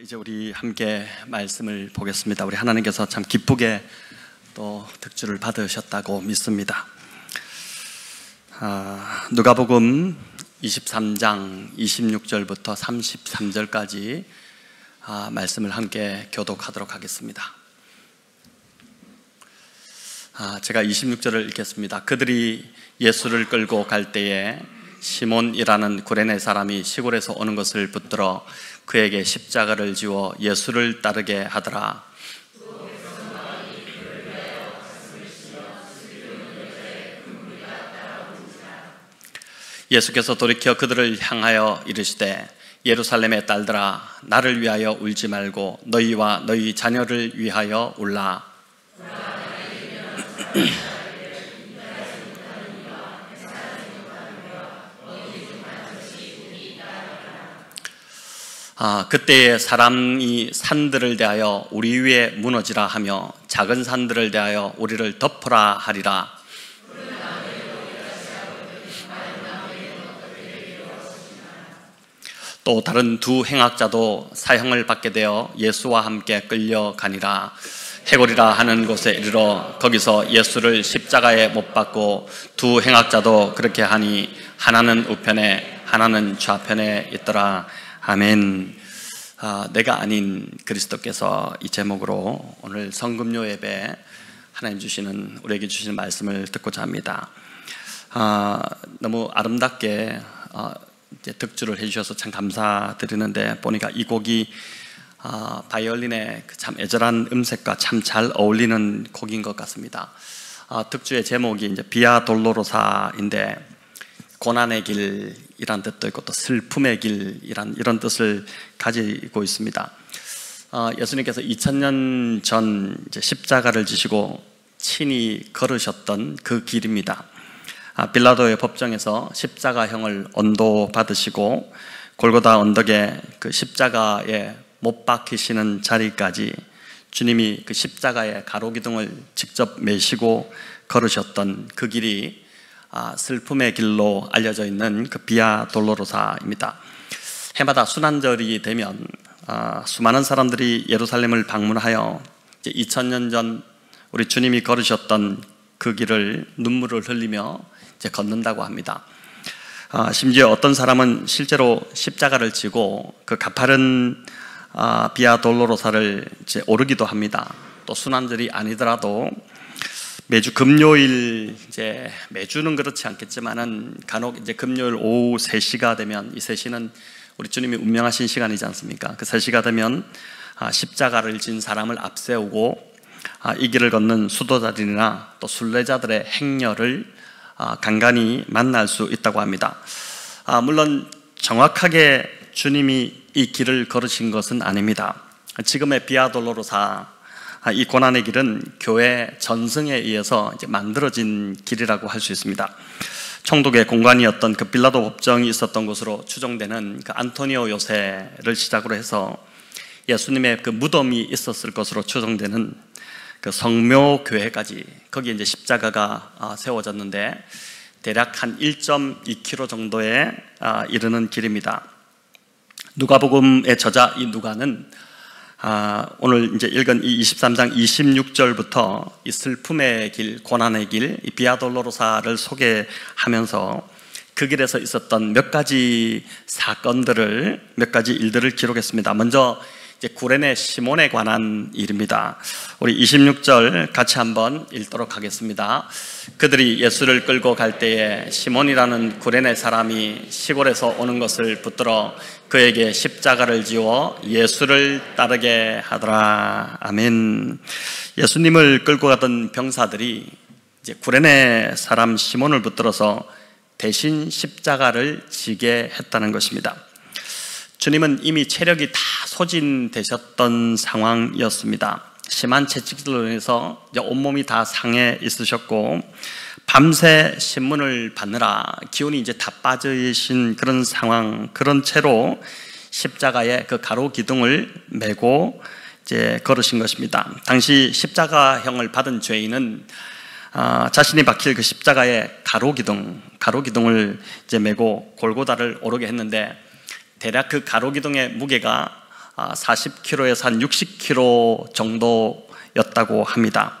이제 우리 함께 말씀을 보겠습니다. 우리 하나님께서 참 기쁘게 또 득주를 받으셨다고 믿습니다. 누가복음 23장 26절부터 33절까지 말씀을 함께 교독하도록 하겠습니다. 제가 26절을 읽겠습니다. 그들이 예수를 끌고 갈 때에 시몬이라는 구레네 사람이 시골에서 오는 것을 붙들어 그에게 십자가를 지워 예수를 따르게 하더라. 예수께서 돌이켜 그들을 향하여 이르시되 예루살렘의 딸들아, 나를 위하여 울지 말고 너희와 너희 자녀를 위하여 울라. 그때에 사람이 산들을 대하여 우리 위에 무너지라 하며 작은 산들을 대하여 우리를 덮으라 하리라. 또 다른 두 행악자도 사형을 받게 되어 예수와 함께 끌려가니라. 해골이라 하는 곳에 이르러 거기서 예수를 십자가에 못 박고 두 행악자도 그렇게 하니 하나는 우편에 하나는 좌편에 있더라. 아멘. 내가 아닌 그리스도께서 이 제목으로 오늘 성금요 예배 하나님 주시는, 우리에게 주시는 말씀을 듣고자 합니다. 너무 아름답게 이제 득주를 해주셔서 참 감사드리는데, 보니까 이 곡이 바이올린의 참 애절한 음색과 참 잘 어울리는 곡인 것 같습니다. 득주의 제목이 이제 비아 돌로로사인데, 고난의 길이란 뜻도 있고 또 슬픔의 길이란 이런 뜻을 가지고 있습니다. 예수님께서 2000년 전 이제 십자가를 지시고 친히 걸으셨던 그 길입니다. 빌라도의 법정에서 십자가형을 언도받으시고 골고다 언덕에 그 십자가에 못 박히시는 자리까지 주님이 그 십자가의 가로기둥을 직접 메시고 걸으셨던 그 길이 슬픔의 길로 알려져 있는 그 비아 돌로로사입니다. 해마다 순환절이 되면 수많은 사람들이 예루살렘을 방문하여 이제 2000년 전 우리 주님이 걸으셨던 그 길을 눈물을 흘리며 이제 걷는다고 합니다. 심지어 어떤 사람은 실제로 십자가를 지고 그 가파른 비아 돌로로사를 이제 오르기도 합니다. 또 순환절이 아니더라도 매주 금요일, 이제 매주는 그렇지 않겠지만은 간혹 이제 금요일 오후 3시가 되면, 이 3시는 우리 주님이 운명하신 시간이지 않습니까? 그 3시가 되면 십자가를 진 사람을 앞세우고 이 길을 걷는 수도자들이나 또 순례자들의 행렬을 간간히 만날 수 있다고 합니다. 물론 정확하게 주님이 이 길을 걸으신 것은 아닙니다. 지금의 비아 돌로로사, 이 고난의 길은 교회 전승에 의해서 이제 만들어진 길이라고 할 수 있습니다. 총독의 공관이었던 그 빌라도 법정이 있었던 곳으로 추정되는 그 안토니오 요새를 시작으로 해서 예수님의 그 무덤이 있었을 것으로 추정되는 그 성묘교회까지, 거기에 이제 십자가가 세워졌는데 대략 한 1.2km 정도에 이르는 길입니다. 누가복음의 저자 이 누가는 오늘 이제 읽은 이 23장 26절부터 이 슬픔의 길, 고난의 길, 이 비아 돌로로사를 소개하면서 그 길에서 있었던 몇 가지 사건들을, 몇 가지 일들을 기록했습니다. 먼저 이제 구레네 시몬에 관한 일입니다. 우리 26절 같이 한번 읽도록 하겠습니다. 그들이 예수를 끌고 갈 때에 시몬이라는 구레네 사람이 시골에서 오는 것을 붙들어 그에게 십자가를 지워 예수를 따르게 하더라. 아멘. 예수님을 끌고 가던 병사들이 이제 구레네 사람 시몬을 붙들어서 대신 십자가를 지게 했다는 것입니다. 주님은 이미 체력이 다 소진되셨던 상황이었습니다. 심한 채찍질로 인해서 온몸이 다 상해 있으셨고 밤새 신문을 받느라 기운이 이제 다 빠지신 그런 상황, 그런 채로 십자가에 그 가로 기둥을 메고 이제 걸으신 것입니다. 당시 십자가형을 받은 죄인은 자신이 박힐 그 십자가의 가로기둥을 이제 메고 골고다를 오르게 했는데, 대략 그 가로기둥의 무게가 40kg에서 한 60kg 정도였다고 합니다.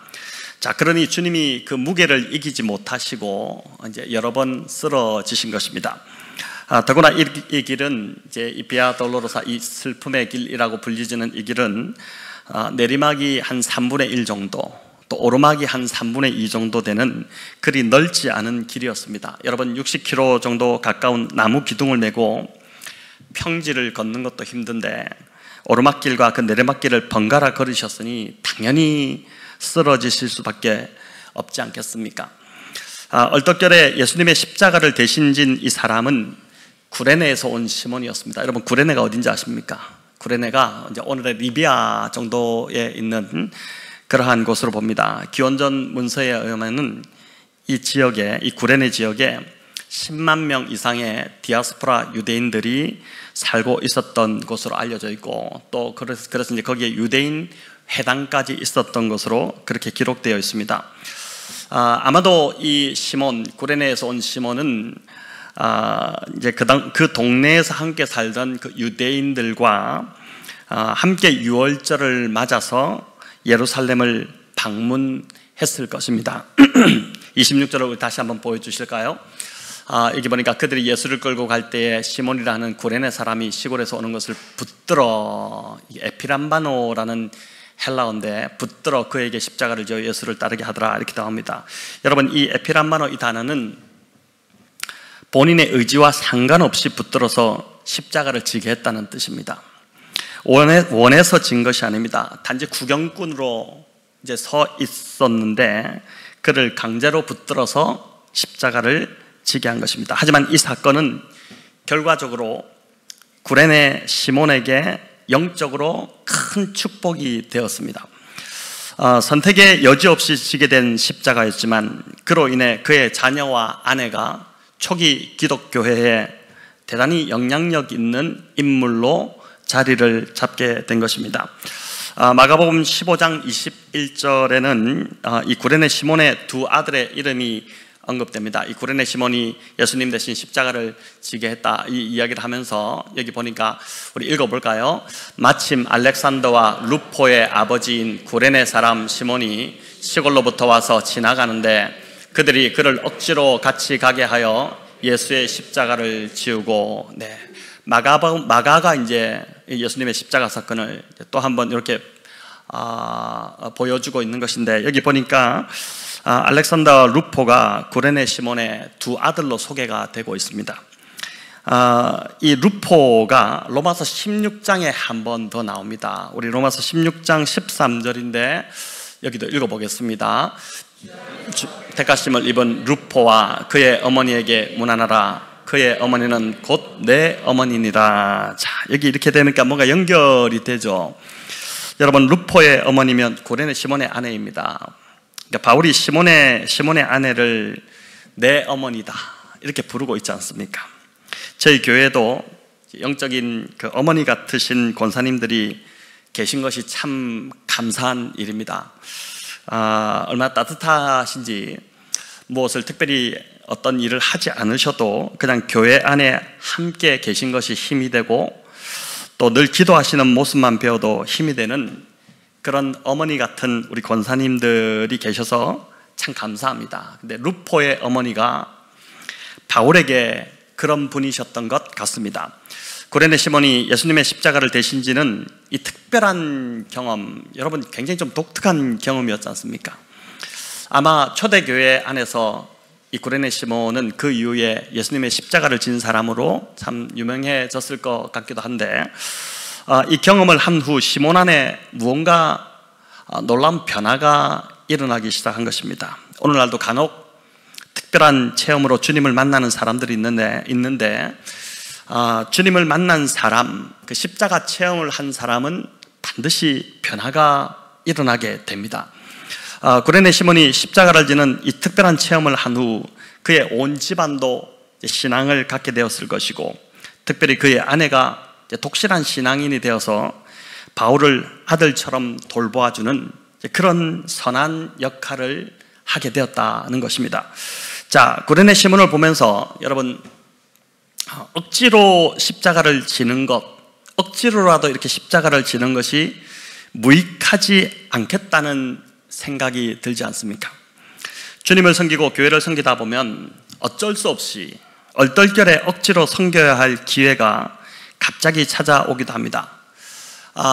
자, 그러니 주님이 그 무게를 이기지 못하시고 이제 여러 번 쓰러지신 것입니다. 더구나 이 길은 이제 이 비아 돌로로사, 이 슬픔의 길이라고 불리지는 이 길은 내리막이 한 3분의 1 정도, 또 오르막이 한 3분의 2 정도 되는 그리 넓지 않은 길이었습니다. 여러분, 60km 정도 가까운 나무 기둥을 메고 평지를 걷는 것도 힘든데 오르막길과 그 내리막길을 번갈아 걸으셨으니 당연히 쓰러지실 수밖에 없지 않겠습니까? 얼떨결에 예수님의 십자가를 대신 진 이 사람은 구레네에서 온 시몬이었습니다. 여러분, 구레네가 어딘지 아십니까? 구레네가 이제 오늘의 리비아 정도에 있는 그러한 곳으로 봅니다. 기원전 문서에 의하면은 이 지역에, 이 구레네 지역에 10만 명 이상의 디아스포라 유대인들이 살고 있었던 곳으로 알려져 있고, 또 그래서 이제 거기에 유대인 회당까지 있었던 것으로 그렇게 기록되어 있습니다. 아마도 이 시몬, 구레네에서 온 시몬은 이제 그 동네에서 함께 살던 그 유대인들과 함께 유월절을 맞아서 예루살렘을 방문했을 것입니다. 26절을 다시 한번 보여주실까요? 여기 보니까 그들이 예수를 끌고 갈 때에 시몬이라는 구레네 사람이 시골에서 오는 것을 붙들어, 에피람바노라는 헬라어인데 붙들어 그에게 십자가를 지어 예수를 따르게 하더라, 이렇게 나옵니다. 여러분, 이 에피람바노, 이 단어는 본인의 의지와 상관없이 붙들어서 십자가를 지게 했다는 뜻입니다. 원해서 진 것이 아닙니다. 단지 구경꾼으로 이제 서 있었는데 그를 강제로 붙들어서 십자가를 지게 한 것입니다. 하지만 이 사건은 결과적으로 구레네 시몬에게 영적으로 큰 축복이 되었습니다. 선택의 여지 없이 지게 된 십자가였지만 그로 인해 그의 자녀와 아내가 초기 기독교회에 대단히 영향력 있는 인물로 자리를 잡게 된 것입니다. 마가복음 15장 21절에는 이 구레네 시몬의 두 아들의 이름이 언급됩니다. 이 구레네 시몬이 예수님 대신 십자가를 지게 했다, 이 이야기를 하면서 여기 보니까 우리 읽어볼까요? 마침 알렉산더와 루포의 아버지인 구레네 사람 시몬이 시골로부터 와서 지나가는데 그들이 그를 억지로 같이 가게 하여 예수의 십자가를 지우고, 마가가 이제 예수님의 십자가 사건을 또 한번 이렇게 보여주고 있는 것인데, 여기 보니까 알렉산더 루포가 구레네 시몬의 두 아들로 소개가 되고 있습니다. 이 루포가 로마서 16장에 한 번 더 나옵니다. 우리 로마서 16장 13절인데 여기도 읽어보겠습니다. 택하심을 입은 루포와 그의 어머니에게 문안하라. 그의 어머니는 곧 내 어머니니라. 자, 여기 이렇게 되니까 뭔가 연결이 되죠. 여러분, 루포의 어머니면 구레네 시몬의 아내입니다. 그러니까 바울이 시몬의 아내를 내 어머니다 이렇게 부르고 있지 않습니까? 저희 교회도 영적인 그 어머니 같으신 권사님들이 계신 것이 참 감사한 일입니다. 얼마나 따뜻하신지, 무엇을 특별히 어떤 일을 하지 않으셔도 그냥 교회 안에 함께 계신 것이 힘이 되고, 또 늘 기도하시는 모습만 배워도 힘이 되는 그런 어머니 같은 우리 권사님들이 계셔서 참 감사합니다. 근데 루포의 어머니가 바울에게 그런 분이셨던 것 같습니다. 구레네 시몬이 예수님의 십자가를 대신 지는 이 특별한 경험, 여러분 굉장히 좀 독특한 경험이었지 않습니까? 아마 초대교회 안에서 이 구레네 시몬은 그 이후에 예수님의 십자가를 진 사람으로 참 유명해졌을 것 같기도 한데, 이 경험을 한 후 시몬 안에 무언가 놀라운 변화가 일어나기 시작한 것입니다. 오늘날도 간혹 특별한 체험으로 주님을 만나는 사람들이 있는데 주님을 만난 사람, 그 십자가 체험을 한 사람은 반드시 변화가 일어나게 됩니다. 구레네 시몬이 십자가를 지는 이 특별한 체험을 한 후 그의 온 집안도 신앙을 갖게 되었을 것이고, 특별히 그의 아내가 독실한 신앙인이 되어서 바울을 아들처럼 돌보아주는 그런 선한 역할을 하게 되었다는 것입니다. 자, 구레네 시몬을 보면서 여러분, 억지로 십자가를 지는 것, 억지로라도 이렇게 십자가를 지는 것이 무익하지 않겠다는 생각이 들지 않습니까? 주님을 섬기고 교회를 섬기다 보면 어쩔 수 없이 얼떨결에 억지로 섬겨야 할 기회가 갑자기 찾아오기도 합니다.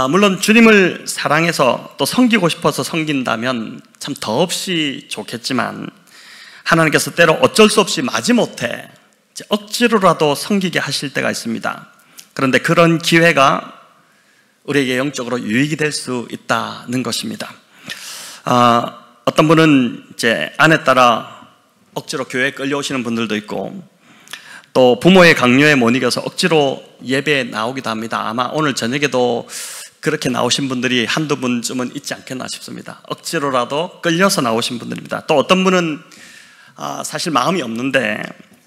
물론 주님을 사랑해서 또 섬기고 싶어서 섬긴다면 참 더없이 좋겠지만 하나님께서 때로 어쩔 수 없이 마지못해 억지로라도 섬기게 하실 때가 있습니다. 그런데 그런 기회가 우리에게 영적으로 유익이 될 수 있다는 것입니다. 어떤 분은 이제 아내 따라 억지로 교회에 끌려오시는 분들도 있고, 또 부모의 강요에 못 이겨서 억지로 예배에 나오기도 합니다. 아마 오늘 저녁에도 그렇게 나오신 분들이 한두 분쯤은 있지 않겠나 싶습니다. 억지로라도 끌려서 나오신 분들입니다. 또 어떤 분은 사실 마음이 없는데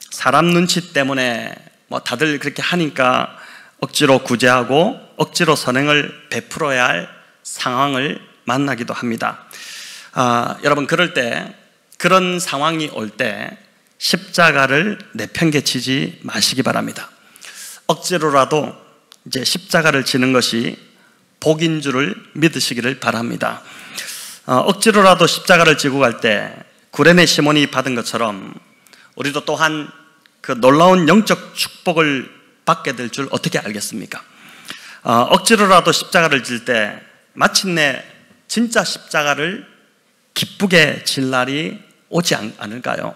사람 눈치 때문에 뭐 다들 그렇게 하니까 억지로 구제하고 억지로 선행을 베풀어야 할 상황을 만나기도 합니다. 여러분, 그럴 때, 그런 상황이 올 때 십자가를 내팽개치지 마시기 바랍니다. 억지로라도 이제 십자가를 지는 것이 복인 줄을 믿으시기를 바랍니다. 억지로라도 십자가를 지고 갈 때 구레네 시몬이 받은 것처럼 우리도 또한 그 놀라운 영적 축복을 받게 될 줄 어떻게 알겠습니까? 억지로라도 십자가를 질 때 마침내 진짜 십자가를 기쁘게 질 날이 오지 않을까요?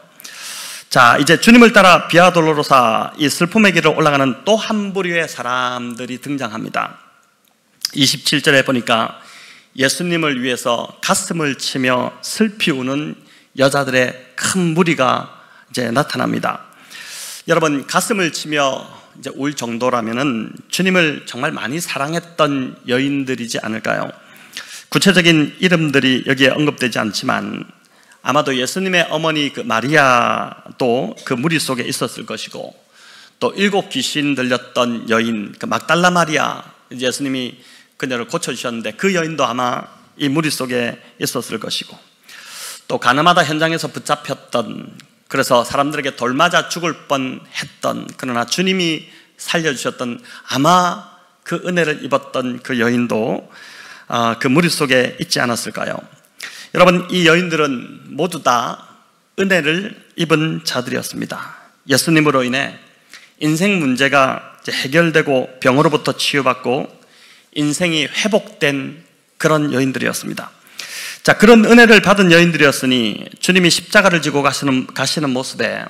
자, 이제 주님을 따라 비아 돌로로사, 이 슬픔의 길을 올라가는 또 한 부류의 사람들이 등장합니다. 27절에 보니까 예수님을 위해서 가슴을 치며 슬피 우는 여자들의 큰 무리가 이제 나타납니다. 여러분, 가슴을 치며 이제 울 정도라면은 주님을 정말 많이 사랑했던 여인들이지 않을까요? 구체적인 이름들이 여기에 언급되지 않지만 아마도 예수님의 어머니 그 마리아도 그 무리 속에 있었을 것이고, 또 7 귀신 들렸던 여인 그 막달라 마리아, 예수님이 그녀를 고쳐주셨는데 그 여인도 아마 이 무리 속에 있었을 것이고, 또 가늠하다 현장에서 붙잡혔던, 그래서 사람들에게 돌 맞아 죽을 뻔했던, 그러나 주님이 살려주셨던 아마 그 은혜를 입었던 그 여인도 그 무리 속에 있지 않았을까요? 여러분, 이 여인들은 모두 다 은혜를 입은 자들이었습니다. 예수님으로 인해 인생 문제가 이제 해결되고 병으로부터 치유받고 인생이 회복된 그런 여인들이었습니다. 자, 그런 은혜를 받은 여인들이었으니 주님이 십자가를 지고 가시는 모습에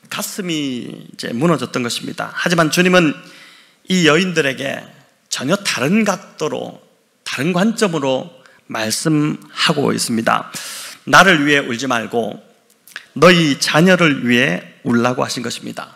가슴이 이제 무너졌던 것입니다. 하지만 주님은 이 여인들에게 전혀 다른 각도로, 다른 관점으로 말씀하고 있습니다. 나를 위해 울지 말고 너희 자녀를 위해 울라고 하신 것입니다.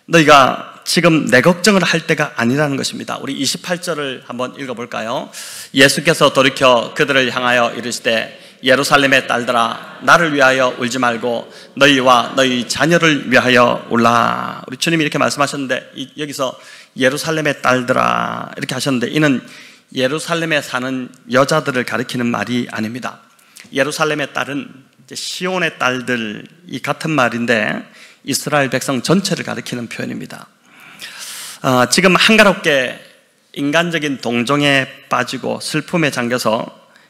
너희가 지금 내 걱정을 할 때가 아니라는 것입니다. 우리 28절을 한번 읽어볼까요? 예수께서 돌이켜 그들을 향하여 이르시되 예루살렘의 딸들아, 나를 위하여 울지 말고 너희와 너희 자녀를 위하여 울라. 우리 주님이 이렇게 말씀하셨는데, 여기서 예루살렘의 딸들아 이렇게 하셨는데, 이는 예루살렘에 사는 여자들을 가리키는 말이 아닙니다. 예루살렘의 딸은 이제 시온의 딸들이 같은 말인데 이스라엘 백성 전체를 가리키는 표현입니다. 지금 한가롭게 인간적인 동정에 빠지고 슬픔에 잠겨서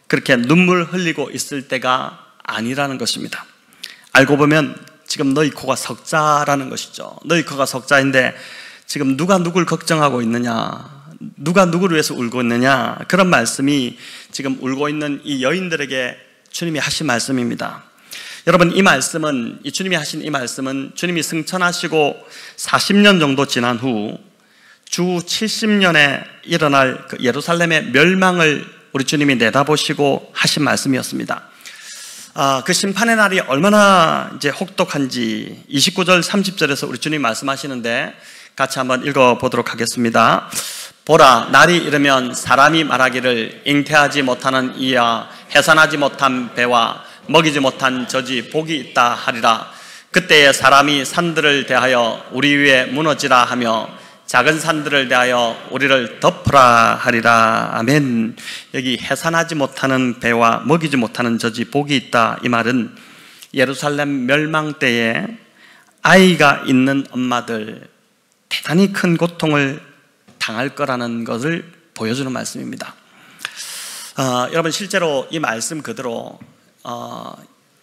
그렇게 눈물 흘리고 있을 때가 아니라는 것입니다. 알고 보면 지금 너희 코가 석자라는 것이죠. 너희 코가 석자인데 지금 누가 누굴 걱정하고 있느냐, 누가 누구를 위해서 울고 있느냐, 그런 말씀이 지금 울고 있는 이 여인들에게 주님이 하신 말씀입니다. 여러분, 이 말씀은, 이 주님이 하신 이 말씀은 주님이 승천하시고 40년 정도 지난 후 주 70년에 일어날 그 예루살렘의 멸망을 우리 주님이 내다보시고 하신 말씀이었습니다. 그 심판의 날이 얼마나 이제 혹독한지 29절 30절에서 우리 주님이 말씀하시는데 같이 한번 읽어보도록 하겠습니다. 보라, 날이 이르면 사람이 말하기를 잉태하지 못하는 이와 해산하지 못한 배와 먹이지 못한 젖이 복이 있다 하리라. 그때에 사람이 산들을 대하여 우리 위에 무너지라 하며 작은 산들을 대하여 우리를 덮으라 하리라. 아멘. 여기 해산하지 못하는 배와 먹이지 못하는 젖이 복이 있다, 이 말은 예루살렘 멸망 때에 아이가 있는 엄마들, 대단히 큰 고통을 당할 거라는 것을 보여주는 말씀입니다. 여러분 실제로 이 말씀 그대로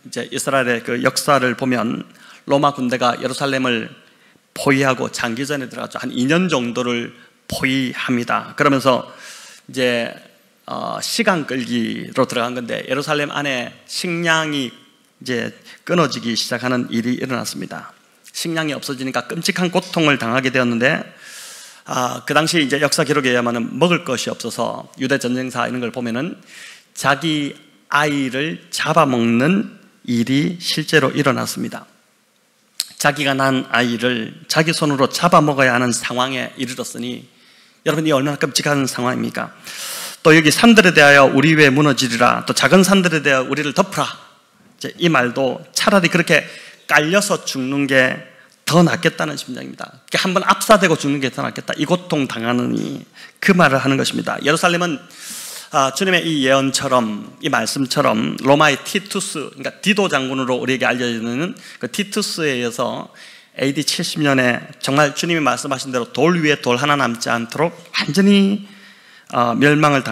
이제 이스라엘의 그 역사를 보면 로마 군대가 예루살렘을 포위하고 장기전에 들어갔죠. 한 2년 정도를 포위합니다. 그러면서 이제 시간 끌기로 들어간 건데 예루살렘 안에 식량이 이제 끊어지기 시작하는 일이 일어났습니다. 식량이 없어지니까 끔찍한 고통을 당하게 되었는데 그 당시 이제 역사 기록에 의하면 먹을 것이 없어서 유대 전쟁사 이런 걸 보면은 자기 아이를 잡아먹는 일이 실제로 일어났습니다. 자기가 낳은 아이를 자기 손으로 잡아먹어야 하는 상황에 이르렀으니 여러분 이 얼마나 끔찍한 상황입니까? 또 여기 산들에 대하여 우리 위에 무너지리라, 또 작은 산들에 대하여 우리를 덮으라. 이제 이 말도 차라리 그렇게 깔려서 죽는 게 더 낫겠다는 심정입니다. 한번 압사되고 죽는 게 더 낫겠다. 이 고통 당하느니 그 말을 하는 것입니다. 예루살렘은 주님의 이 예언처럼, 이 말씀처럼 로마의 티투스, 그러니까 디도 장군으로 우리에게 알려지는 그 티투스에 의해서 AD 70년에 정말 주님이 말씀하신 대로 돌 위에 돌 하나 남지 않도록 완전히 멸망을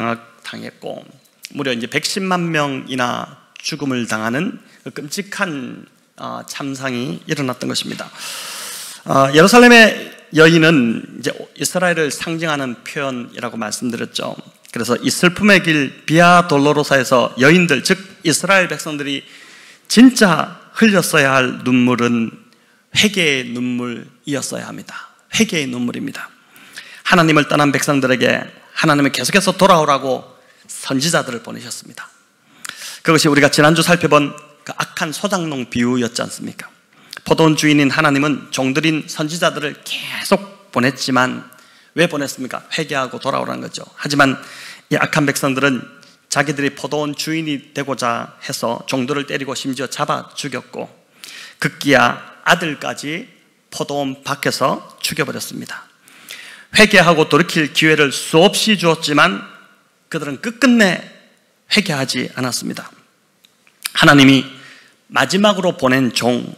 당했고, 무려 이제 110만 명이나 죽음을 당하는 그 끔찍한 참상이 일어났던 것입니다. 예루살렘의 여인은 이제 이스라엘을 상징하는 표현이라고 말씀드렸죠. 그래서 이 슬픔의 길 비아 돌로로사에서 여인들, 즉 이스라엘 백성들이 진짜 흘렸어야 할 눈물은 회개의 눈물이었어야 합니다. 회개의 눈물입니다. 하나님을 떠난 백성들에게 하나님은 계속해서 돌아오라고 선지자들을 보내셨습니다. 그것이 우리가 지난주 살펴본 그 악한 소작농 비유였지 않습니까? 포도원 주인인 하나님은 종들인 선지자들을 계속 보냈지만 왜 보냈습니까? 회개하고 돌아오라는 거죠. 하지만 이 악한 백성들은 자기들이 포도원 주인이 되고자 해서 종들을 때리고 심지어 잡아 죽였고 급기야 아들까지 포도원 밖에서 죽여버렸습니다. 회개하고 돌이킬 기회를 수없이 주었지만 그들은 끝끝내 회개하지 않았습니다. 하나님이 마지막으로 보낸 종,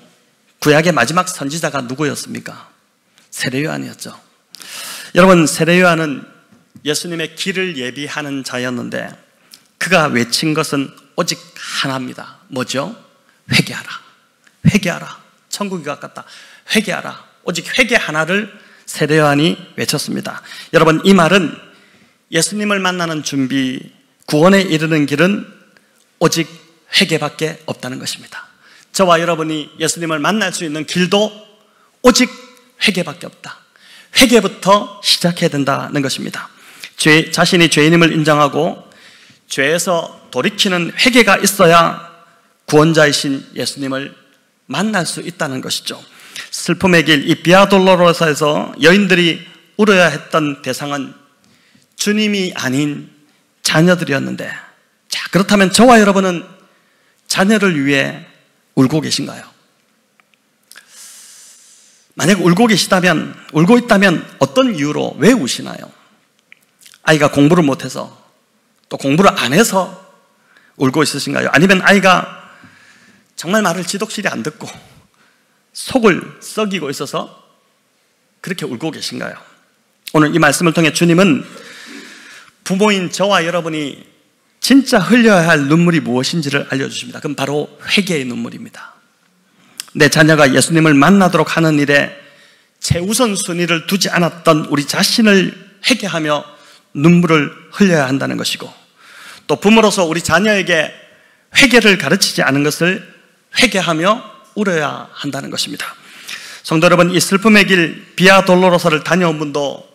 구약의 마지막 선지자가 누구였습니까? 세례요한이었죠. 여러분, 세례요한은 예수님의 길을 예비하는 자였는데 그가 외친 것은 오직 하나입니다. 뭐죠? 회개하라, 회개하라, 천국이 가깝다, 회개하라. 오직 회개 하나를 세례요한이 외쳤습니다. 여러분, 이 말은 예수님을 만나는 준비, 구원에 이르는 길은 오직 회개밖에 없다는 것입니다. 저와 여러분이 예수님을 만날 수 있는 길도 오직 회개밖에 없다. 회개부터 시작해야 된다는 것입니다. 자신이 죄인임을 인정하고 죄에서 돌이키는 회개가 있어야 구원자이신 예수님을 만날 수 있다는 것이죠. 슬픔의 길, 이 비아돌로로사에서 여인들이 울어야 했던 대상은 주님이 아닌 자녀들이었는데, 자, 그렇다면 저와 여러분은 자녀를 위해 울고 계신가요? 만약 울고 있다면 어떤 이유로 왜 우시나요? 아이가 공부를 못해서, 또 공부를 안 해서 울고 있으신가요? 아니면 아이가 정말 말을 지독실이 안 듣고 속을 썩이고 있어서 그렇게 울고 계신가요? 오늘 이 말씀을 통해 주님은 부모인 저와 여러분이 진짜 흘려야 할 눈물이 무엇인지를 알려주십니다. 그럼 바로 회개의 눈물입니다. 내 자녀가 예수님을 만나도록 하는 일에 최우선 순위를 두지 않았던 우리 자신을 회개하며 눈물을 흘려야 한다는 것이고, 또 부모로서 우리 자녀에게 회개를 가르치지 않은 것을 회개하며 울어야 한다는 것입니다. 성도 여러분, 이 슬픔의 길 비아 돌로로사를 다녀온 분도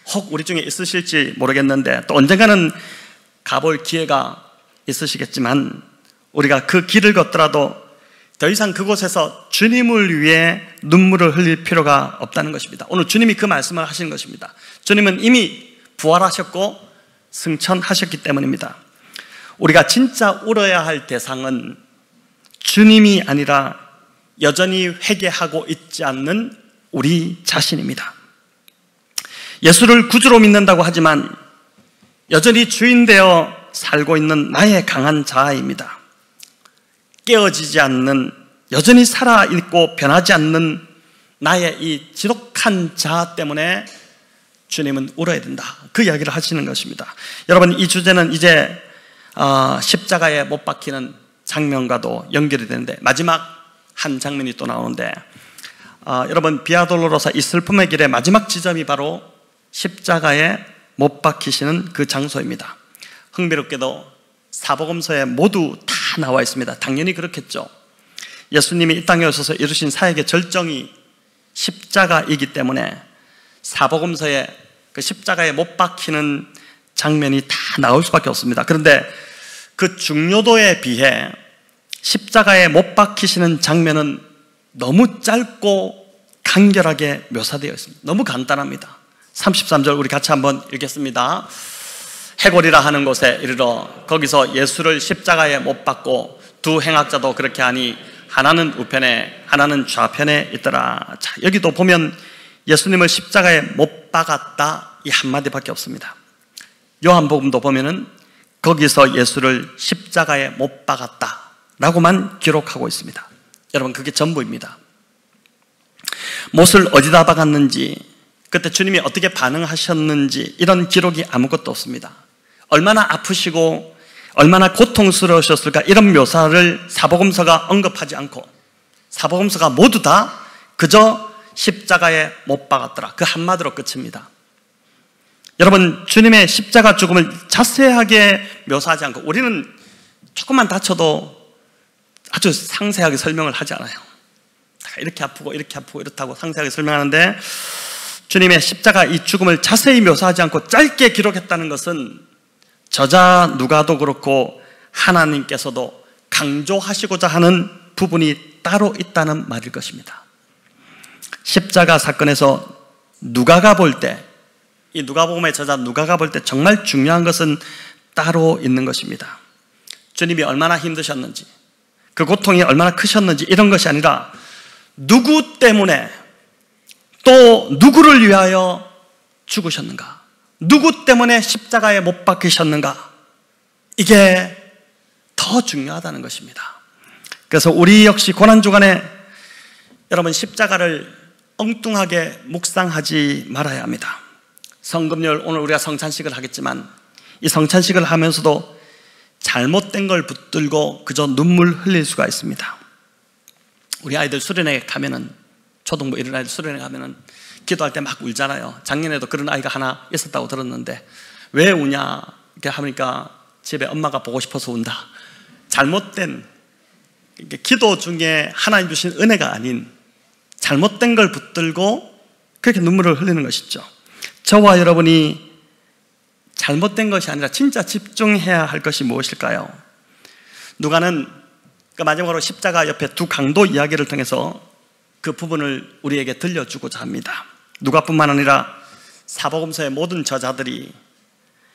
혹 우리 중에 있으실지 모르겠는데, 또 언젠가는 가볼 기회가 있으시겠지만 우리가 그 길을 걷더라도 더 이상 그곳에서 주님을 위해 눈물을 흘릴 필요가 없다는 것입니다. 오늘 주님이 그 말씀을 하시는 것입니다. 주님은 이미 부활하셨고 승천하셨기 때문입니다. 우리가 진짜 울어야 할 대상은 주님이 아니라 여전히 회개하고 있지 않는 우리 자신입니다. 예수를 구주로 믿는다고 하지만 여전히 주인 되어 살고 있는 나의 강한 자아입니다. 깨어지지 않는, 여전히 살아있고 변하지 않는 나의 이 지독한 자아 때문에 주님은 울어야 된다. 그 이야기를 하시는 것입니다. 여러분, 이 주제는 이제 십자가에 못 박히는 장면과도 연결이 되는데 마지막 한 장면이 또 나오는데 여러분, 비아돌로로사 이 슬픔의 길의 마지막 지점이 바로 십자가에 못 박히시는 그 장소입니다. 흥미롭게도 사복음서에 모두 다 나와 있습니다. 당연히 그렇겠죠. 예수님이 이 땅에 오셔서 이루신 사역의 절정이 십자가이기 때문에 사복음서에 그 십자가에 못 박히는 장면이 다 나올 수밖에 없습니다. 그런데 그 중요도에 비해 십자가에 못 박히시는 장면은 너무 짧고 간결하게 묘사되어 있습니다. 너무 간단합니다. 33절 우리 같이 한번 읽겠습니다. 해골이라 하는 곳에 이르러 거기서 예수를 십자가에 못 박고 두 행악자도 그렇게 하니 하나는 우편에 하나는 좌편에 있더라. 자, 여기도 보면 예수님을 십자가에 못 박았다 이 한마디밖에 없습니다. 요한복음도 보면은 거기서 예수를 십자가에 못 박았다 라고만 기록하고 있습니다. 여러분, 그게 전부입니다. 못을 어디다 박았는지, 그때 주님이 어떻게 반응하셨는지 이런 기록이 아무것도 없습니다. 얼마나 아프시고 얼마나 고통스러우셨을까, 이런 묘사를 사복음서가 언급하지 않고 사복음서가 모두 다 그저 십자가에 못 박았더라, 그 한마디로 끝입니다. 여러분, 주님의 십자가 죽음을 자세하게 묘사하지 않고, 우리는 조금만 다쳐도 아주 상세하게 설명을 하지 않아요. 이렇게 아프고 이렇게 아프고 이렇다고 상세하게 설명하는데, 주님의 십자가 이 죽음을 자세히 묘사하지 않고 짧게 기록했다는 것은 저자 누가도 그렇고 하나님께서도 강조하시고자 하는 부분이 따로 있다는 말일 것입니다. 십자가 사건에서 누가가 볼 때, 이 누가복음의 저자 누가가 볼 때 정말 중요한 것은 따로 있는 것입니다. 주님이 얼마나 힘드셨는지, 그 고통이 얼마나 크셨는지 이런 것이 아니라 누구 때문에 또 누구를 위하여 죽으셨는가, 누구 때문에 십자가에 못 박히셨는가, 이게 더 중요하다는 것입니다. 그래서 우리 역시 고난주간에 여러분, 십자가를 엉뚱하게 묵상하지 말아야 합니다. 성금요일 오늘 우리가 성찬식을 하겠지만 이 성찬식을 하면서도 잘못된 걸 붙들고 그저 눈물 흘릴 수가 있습니다. 우리 아이들 수련회 가면은, 초등부 이런 아이들 수련회 가면은 기도할 때 막 울잖아요. 작년에도 그런 아이가 하나 있었다고 들었는데, 왜 우냐 이렇게 하니까 집에 엄마가 보고 싶어서 운다. 잘못된, 기도 중에 하나님 주신 은혜가 아닌 잘못된 걸 붙들고 그렇게 눈물을 흘리는 것이죠. 저와 여러분이 잘못된 것이 아니라 진짜 집중해야 할 것이 무엇일까요? 누가는 마지막으로 십자가 옆에 두 강도 이야기를 통해서 그 부분을 우리에게 들려주고자 합니다. 누가뿐만 아니라 사복음서의 모든 저자들이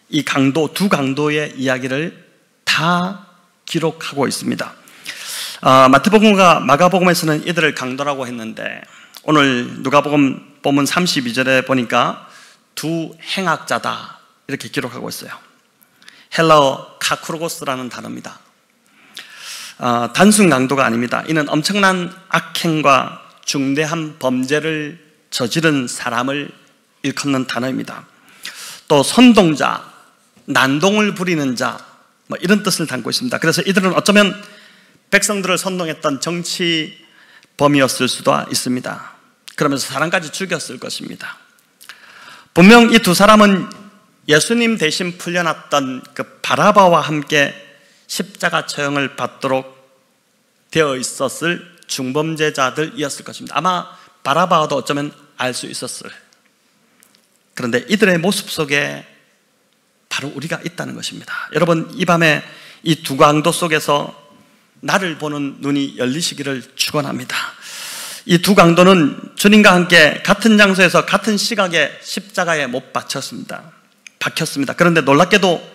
이 강도, 두 강도의 이야기를 다 기록하고 있습니다. 마태복음과 마가복음에서는 이들을 강도라고 했는데, 오늘 누가복음 본문 32절에 보니까 두 행악자다 이렇게 기록하고 있어요. 헬라어 카쿠로고스라는 단어입니다. 단순 강도가 아닙니다. 이는 엄청난 악행과 중대한 범죄를 저지른 사람을 일컫는 단어입니다. 또 선동자, 난동을 부리는 자, 이런 뜻을 담고 있습니다. 그래서 이들은 어쩌면 백성들을 선동했던 정치범이었을 수도 있습니다. 그러면서 사람까지 죽였을 것입니다. 분명 이 두 사람은 예수님 대신 풀려났던 그 바라바와 함께 십자가 처형을 받도록 되어 있었을 중범죄자들이었을 것입니다. 아마 바라바도 어쩌면 알 수 있었을. 그런데 이들의 모습 속에 바로 우리가 있다는 것입니다. 여러분, 이 밤에 이 두 강도 속에서 나를 보는 눈이 열리시기를 축원합니다. 이 두 강도는 주님과 함께 같은 장소에서 같은 시각에 십자가에 못 박혔습니다. 그런데 놀랍게도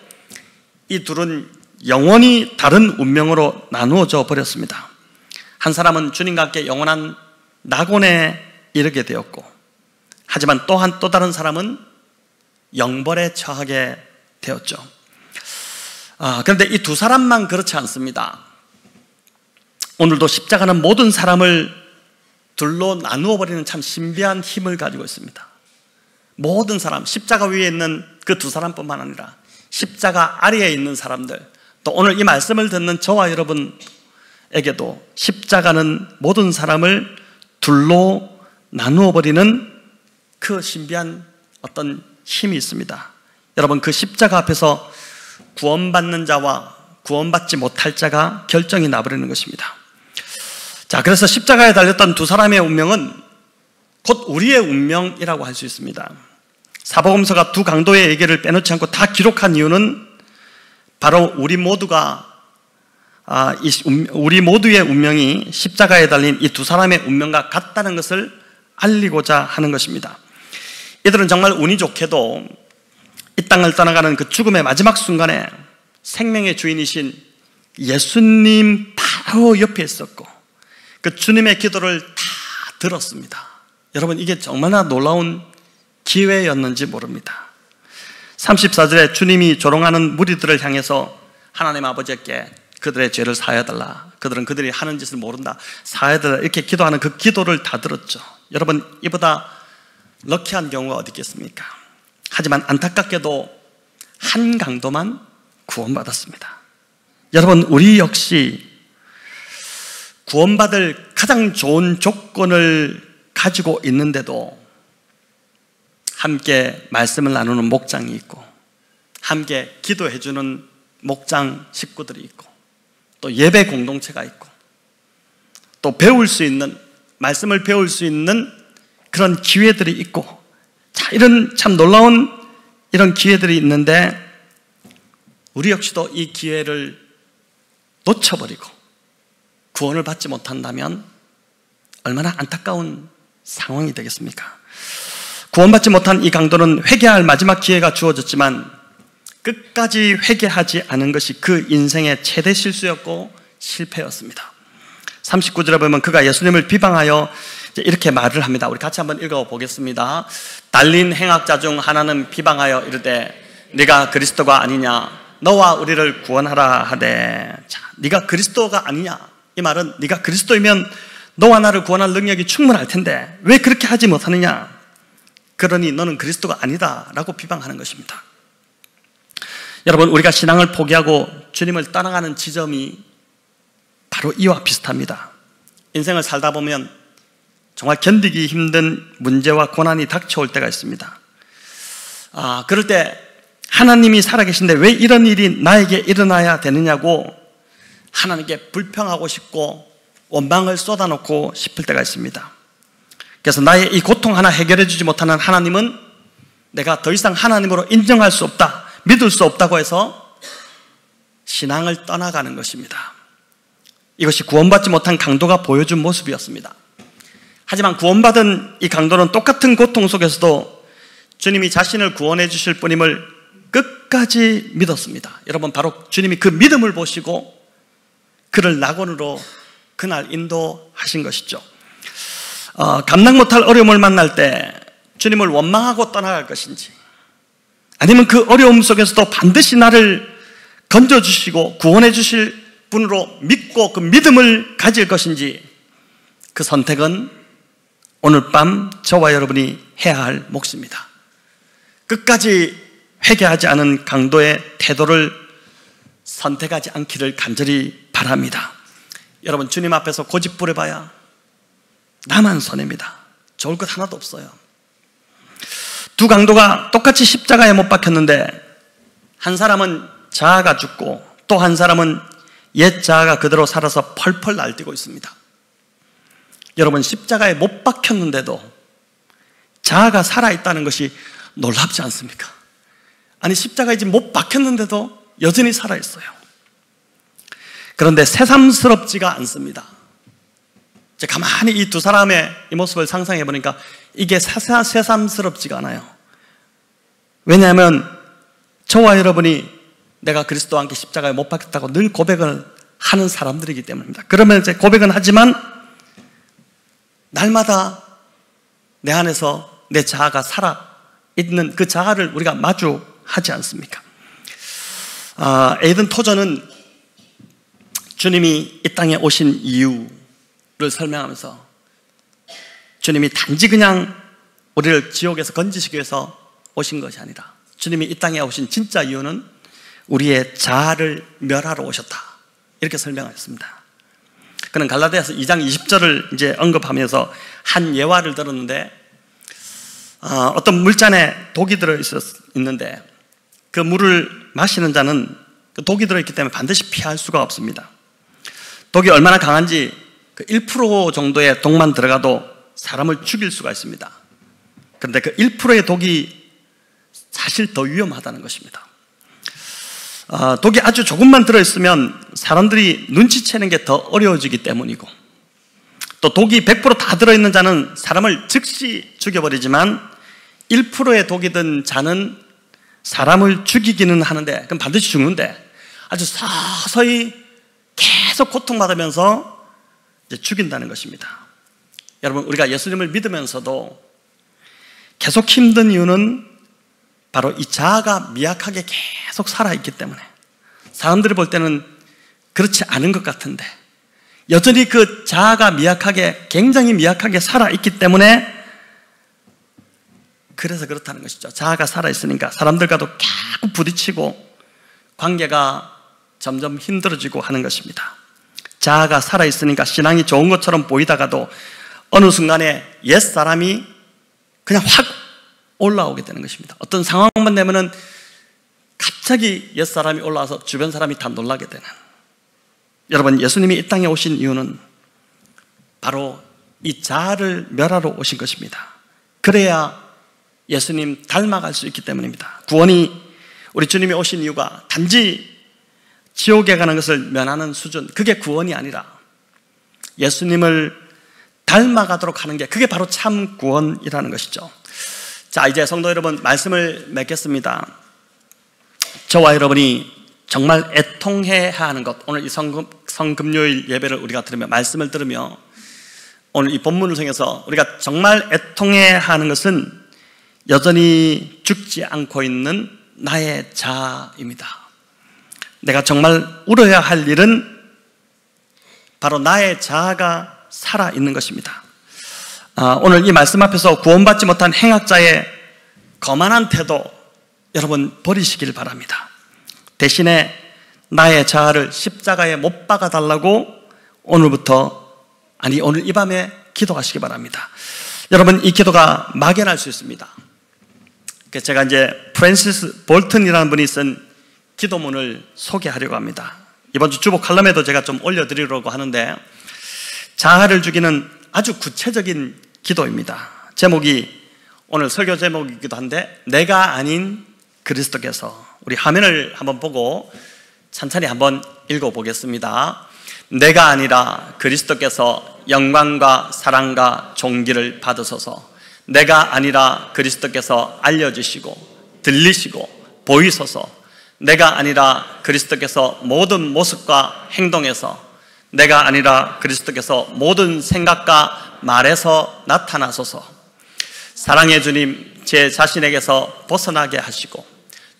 이 둘은 영원히 다른 운명으로 나누어져 버렸습니다. 한 사람은 주님과 함께 영원한 낙원에 이르게 되었고, 하지만 또 다른 사람은 영벌에 처하게 되었죠. 그런데 이 두 사람만 그렇지 않습니다. 오늘도 십자가는 모든 사람을 둘로 나누어 버리는 참 신비한 힘을 가지고 있습니다. 모든 사람, 십자가 위에 있는 그 두 사람뿐만 아니라 십자가 아래에 있는 사람들, 또 오늘 이 말씀을 듣는 저와 여러분에게도 십자가는 모든 사람을 둘로 나누어 버리는 그 신비한 어떤 힘이 있습니다. 여러분, 그 십자가 앞에서 구원받는 자와 구원받지 못할 자가 결정이 나버리는 것입니다. 자, 그래서 십자가에 달렸던 두 사람의 운명은 곧 우리의 운명이라고 할 수 있습니다. 사복음서가 두 강도의 얘기를 빼놓지 않고 다 기록한 이유는 바로 우리 모두의 운명이 십자가에 달린 이 두 사람의 운명과 같다는 것을 알리고자 하는 것입니다. 이들은 정말 운이 좋게도 이 땅을 떠나가는 그 죽음의 마지막 순간에 생명의 주인이신 예수님 바로 옆에 있었고 그 주님의 기도를 다 들었습니다. 여러분, 이게 얼마나 놀라운 기회였는지 모릅니다. 34절에 주님이 조롱하는 무리들을 향해서 하나님 아버지께 그들의 죄를 사하여달라, 그들은 그들이 하는 짓을 모른다, 사하여달라, 이렇게 기도하는 그 기도를 다 들었죠. 여러분, 이보다 럭키한 경우가 어디 있겠습니까? 하지만 안타깝게도 한 강도만 구원받았습니다. 여러분, 우리 역시 구원받을 가장 좋은 조건을 가지고 있는데도 함께 말씀을 나누는 목장이 있고 함께 기도해주는 목장 식구들이 있고 또 예배 공동체가 있고 또 배울 수 있는, 말씀을 배울 수 있는 그런 기회들이 있고, 자, 이런 참 놀라운 이런 기회들이 있는데 우리 역시도 이 기회를 놓쳐버리고 구원을 받지 못한다면 얼마나 안타까운 상황이 되겠습니까? 구원받지 못한 이 강도는 회개할 마지막 기회가 주어졌지만 끝까지 회개하지 않은 것이 그 인생의 최대 실수였고 실패였습니다. 39절에 보면 그가 예수님을 비방하여 이렇게 말을 합니다. 우리 같이 한번 읽어보겠습니다. 달린 행악자 중 하나는 비방하여 이르되 네가 그리스도가 아니냐, 너와 우리를 구원하라 하되. 자, 네가 그리스도가 아니냐, 이 말은 네가 그리스도이면 너와 나를 구원할 능력이 충분할 텐데 왜 그렇게 하지 못하느냐, 그러니 너는 그리스도가 아니다 라고 비방하는 것입니다. 여러분, 우리가 신앙을 포기하고 주님을 떠나가는 지점이 바로 이와 비슷합니다. 인생을 살다 보면 정말 견디기 힘든 문제와 고난이 닥쳐올 때가 있습니다. 그럴 때 하나님이 살아계신데 왜 이런 일이 나에게 일어나야 되느냐고 하나님께 불평하고 싶고 원망을 쏟아놓고 싶을 때가 있습니다. 그래서 나의 이 고통 하나 해결해 주지 못하는 하나님은 내가 더 이상 하나님으로 인정할 수 없다, 믿을 수 없다고 해서 신앙을 떠나가는 것입니다. 이것이 구원받지 못한 강도가 보여준 모습이었습니다. 하지만 구원받은 이 강도는 똑같은 고통 속에서도 주님이 자신을 구원해 주실 분임을 끝까지 믿었습니다. 여러분, 바로 주님이 그 믿음을 보시고 그를 낙원으로 그날 인도하신 것이죠. 감당 못할 어려움을 만날 때 주님을 원망하고 떠나갈 것인지, 아니면 그 어려움 속에서도 반드시 나를 건져주시고 구원해 주실 분으로 믿고 그 믿음을 가질 것인지, 그 선택은 오늘 밤 저와 여러분이 해야 할 몫입니다. 끝까지 회개하지 않은 강도의 태도를 선택하지 않기를 간절히 바랍니다. 여러분, 주님 앞에서 고집부려봐야 나만 손해입니다. 좋을 것 하나도 없어요. 두 강도가 똑같이 십자가에 못 박혔는데 한 사람은 자아가 죽고 또 한 사람은 옛 자아가 그대로 살아서 펄펄 날뛰고 있습니다. 여러분, 십자가에 못 박혔는데도 자아가 살아있다는 것이 놀랍지 않습니까? 아니, 십자가에 지금 못 박혔는데도 여전히 살아있어요. 그런데 새삼스럽지가 않습니다. 가만히 이 두 사람의 이 모습을 상상해 보니까 이게 새삼스럽지가 않아요. 왜냐하면 저와 여러분이 내가 그리스도와 함께 십자가에 못 박혔다고 늘 고백을 하는 사람들이기 때문입니다. 그러면 이제 고백은 하지만 날마다 내 안에서 내 자아가 살아있는 그 자아를 우리가 마주하지 않습니까? 에이든 토저는 주님이 이 땅에 오신 이유를 설명하면서 주님이 단지 그냥 우리를 지옥에서 건지시기 위해서 오신 것이 아니라 주님이 이 땅에 오신 진짜 이유는 우리의 자아를 멸하러 오셨다, 이렇게 설명하셨습니다. 그는 갈라디아서 2장 20절을 이제 언급하면서 한 예화를 들었는데, 어떤 물잔에 독이 들어있는데 그 물을 마시는 자는 그 독이 들어있기 때문에 반드시 피할 수가 없습니다. 독이 얼마나 강한지 그 1% 정도의 독만 들어가도 사람을 죽일 수가 있습니다. 그런데 그 1%의 독이 사실 더 위험하다는 것입니다. 독이 아주 조금만 들어있으면 사람들이 눈치채는 게 더 어려워지기 때문이고, 또 독이 100% 다 들어있는 자는 사람을 즉시 죽여버리지만 1%의 독이 든 자는 사람을 죽이기는 하는데, 그럼 반드시 죽는데 아주 서서히 계속 고통받으면서 이제 죽인다는 것입니다. 여러분, 우리가 예수님을 믿으면서도 계속 힘든 이유는 바로 이 자아가 미약하게 계속 살아있기 때문에, 사람들이 볼 때는 그렇지 않은 것 같은데 여전히 그 자아가 미약하게, 굉장히 미약하게 살아있기 때문에, 그래서 그렇다는 것이죠. 자아가 살아있으니까 사람들과도 계속 부딪히고 관계가 점점 힘들어지고 하는 것입니다. 자아가 살아있으니까 신앙이 좋은 것처럼 보이다가도 어느 순간에 옛사람이 그냥 확 올라오게 되는 것입니다. 어떤 상황만 되면은 갑자기 옛사람이 올라와서 주변 사람이 다 놀라게 되는. 여러분, 예수님이 이 땅에 오신 이유는 바로 이 자아를 멸하러 오신 것입니다. 그래야 예수님 닮아갈 수 있기 때문입니다. 구원이, 우리 주님이 오신 이유가 단지 지옥에 가는 것을 면하는 수준, 그게 구원이 아니라 예수님을 닮아가도록 하는 게, 그게 바로 참 구원이라는 것이죠. 자, 이제 성도 여러분, 말씀을 맺겠습니다. 저와 여러분이 정말 애통해야 하는 것, 오늘 이 성금요일 예배를 우리가 들으며, 말씀을 들으며, 오늘 이 본문을 통해서 우리가 정말 애통해야 하는 것은 여전히 죽지 않고 있는 나의 자아입니다. 내가 정말 울어야 할 일은 바로 나의 자아가 살아있는 것입니다. 오늘 이 말씀 앞에서 구원받지 못한 행악자의 거만한 태도, 여러분 버리시길 바랍니다. 대신에 나의 자아를 십자가에 못 박아달라고 오늘부터, 아니 오늘 이 밤에 기도하시기 바랍니다. 여러분, 이 기도가 막연할 수 있습니다. 제가 이제 프랜시스 볼튼이라는 분이 쓴 기도문을 소개하려고 합니다. 이번 주 주보 칼럼에도 제가 좀 올려드리려고 하는데, 자아를 죽이는 아주 구체적인 기도입니다. 제목이, 오늘 설교 제목이기도 한데, 내가 아닌 그리스도께서. 우리 화면을 한번 보고 천천히 한번 읽어보겠습니다. 내가 아니라 그리스도께서 영광과 사랑과 존귀를 받으소서. 내가 아니라 그리스도께서 알려주시고 들리시고 보이소서. 내가 아니라 그리스도께서 모든 모습과 행동에서, 내가 아니라 그리스도께서 모든 생각과 말에서 나타나소서. 사랑의 주님, 제 자신에게서 벗어나게 하시고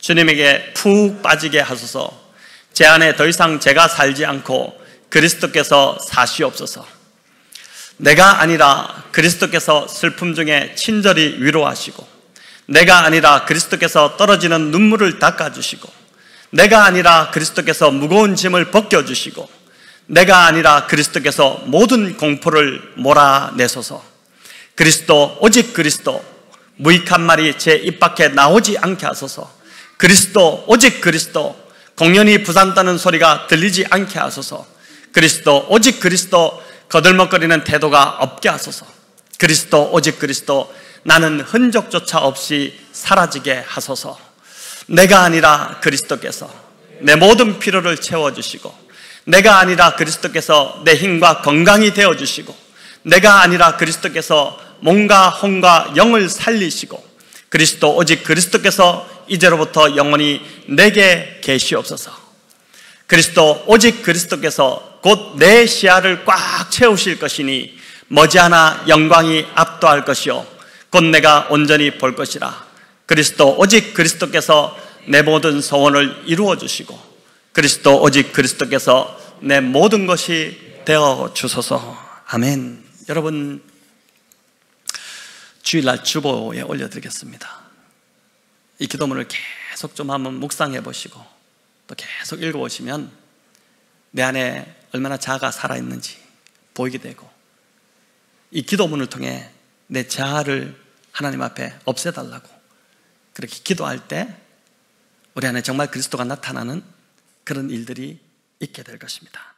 주님에게 푹 빠지게 하소서. 제 안에 더 이상 제가 살지 않고 그리스도께서 사시옵소서. 내가 아니라 그리스도께서 슬픔 중에 친절히 위로하시고, 내가 아니라 그리스도께서 떨어지는 눈물을 닦아주시고, 내가 아니라 그리스도께서 무거운 짐을 벗겨주시고, 내가 아니라 그리스도께서 모든 공포를 몰아내소서. 그리스도, 오직 그리스도, 무익한 말이 제 입 밖에 나오지 않게 하소서. 그리스도, 오직 그리스도, 공연히 부산 떠는 소리가 들리지 않게 하소서. 그리스도, 오직 그리스도, 거들먹거리는 태도가 없게 하소서. 그리스도, 오직 그리스도, 나는 흔적조차 없이 사라지게 하소서. 내가 아니라 그리스도께서 내 모든 필요를 채워주시고, 내가 아니라 그리스도께서 내 힘과 건강이 되어주시고, 내가 아니라 그리스도께서 몸과 혼과 영을 살리시고, 그리스도, 오직 그리스도께서 이제로부터 영원히 내게 계시옵소서. 그리스도, 오직 그리스도께서 곧 내 시야를 꽉 채우실 것이니 머지않아 영광이 압도할 것이요 곧 내가 온전히 볼 것이라. 그리스도, 오직 그리스도께서 내 모든 소원을 이루어 주시고, 그리스도, 오직 그리스도께서 내 모든 것이 되어 주소서. 아멘. 여러분, 주일날 주보에 올려드리겠습니다. 이 기도문을 계속 좀 한번 묵상해 보시고 또 계속 읽어보시면 내 안에 얼마나 자아가 살아있는지 보이게 되고, 이 기도문을 통해 내 자아를 하나님 앞에 없애달라고 그렇게 기도할 때 우리 안에 정말 그리스도가 나타나는 그런 일들이 있게 될 것입니다.